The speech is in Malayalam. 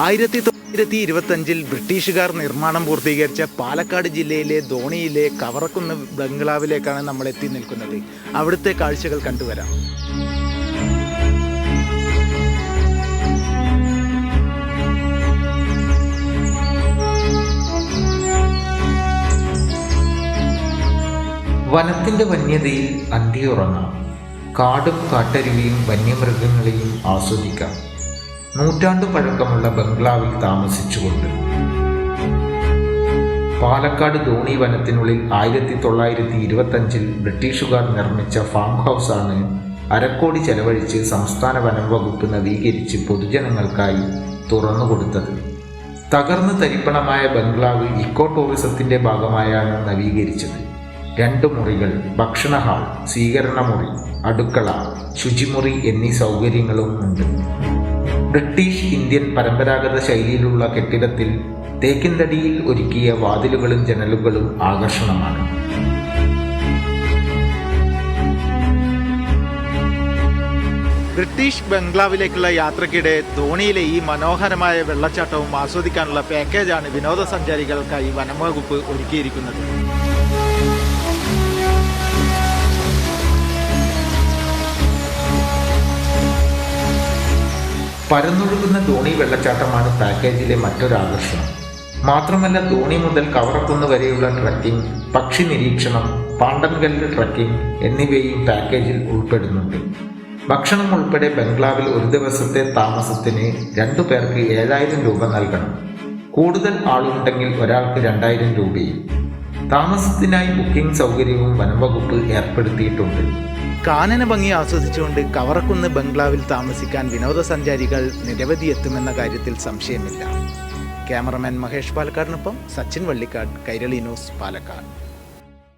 1925 ബ്രിട്ടീഷുകാർ നിർമ്മാണം പൂർത്തീകരിച്ച പാലക്കാട് ജില്ലയിലെ ധോണിയിലെ കവറക്കുന്ന് ബംഗ്ലാവിലേക്കാണ് നമ്മൾ എത്തി നിൽക്കുന്നത്. അവിടുത്തെ കാഴ്ചകൾ കണ്ടുവരാം. വനത്തിന്റെ വന്യതയിൽ അന്തിയുറങ്ങാം. കാടും കാട്ടരുവിയും വന്യമൃഗങ്ങളെയും ആസ്വദിക്കാം. നൂറ്റാണ്ടു പഴക്കമുള്ള ബംഗ്ലാവിൽ താമസിച്ചുകൊണ്ട് പാലക്കാട് ധോണി വനത്തിനുള്ളിൽ 1925 ബ്രിട്ടീഷുകാർ നിർമ്മിച്ച ഫാം ഹൗസാണ് അരക്കോടി ചെലവഴിച്ച് സംസ്ഥാന വനം വകുപ്പ് നവീകരിച്ച് പൊതുജനങ്ങൾക്കായി തുറന്നുകൊടുത്തത്. തകർന്ന് തരിപ്പണമായ ബംഗ്ലാവ് ഇക്കോ ടൂറിസത്തിന്റെ ഭാഗമായാണ് നവീകരിച്ചത്. 2 മുറികൾ, ഭക്ഷണ ഹാൾ, സ്വീകരണ മുറി, അടുക്കള, ശുചിമുറി എന്നീ സൗകര്യങ്ങളും ഉണ്ട്. ബ്രിട്ടീഷ് ഇന്ത്യൻ പരമ്പരാഗത ശൈലിയിലുള്ള കെട്ടിടത്തിൽ തേക്കിൻതടിയിൽ ഒരുക്കിയ വാതിലുകളും ജനലുകളും ആകർഷണമാണ്. ബ്രിട്ടീഷ് ബംഗ്ലാവിലേക്കുള്ള യാത്രക്കിടെ ധോണിയിലെ ഈ മനോഹരമായ വെള്ളച്ചാട്ടവും ആസ്വദിക്കാനുള്ള പാക്കേജാണ് വിനോദസഞ്ചാരികൾക്കായി വനംവകുപ്പ് ഒരുക്കിയിരിക്കുന്നത്. പരന്നൊഴുകുന്ന ധോണി വെള്ളച്ചാട്ടമാണ് പാക്കേജിലെ മറ്റൊരാകർഷണം. മാത്രമല്ല, ധോണി മുതൽ കവറക്കുന്ന് വരെയുള്ള ട്രക്കിംഗ്, പക്ഷി നിരീക്ഷണം, പാണ്ടൻകല്ല് ട്രക്കിംഗ് എന്നിവയും പാക്കേജിൽ ഉൾപ്പെടുന്നുണ്ട്. ഭക്ഷണം ഉൾപ്പെടെ ബംഗ്ലാവിൽ ഒരു ദിവസത്തെ താമസത്തിന് 2 പേർക്ക് 7000 രൂപ നൽകണം. കൂടുതൽ ആളുണ്ടെങ്കിൽ ഒരാൾക്ക് 2000 രൂപയും. താമസത്തിനായി ബുക്കിംഗ് സൗകര്യവും വനംവകുപ്പ് ഏർപ്പെടുത്തിയിട്ടുണ്ട്. കാനന ഭംഗി ആസ്വദിച്ചുകൊണ്ട് കവറക്കുന്ന് ബംഗ്ലാവിൽ താമസിക്കാൻ വിനോദസഞ്ചാരികൾ നിരവധി എത്തുമെന്ന കാര്യത്തിൽ സംശയമില്ല. ക്യാമറമാൻ മഹേഷ് പാലക്കാടിനൊപ്പം സച്ചിൻ വള്ളിക്കാട്, കൈരളി ന്യൂസ്, പാലക്കാട്.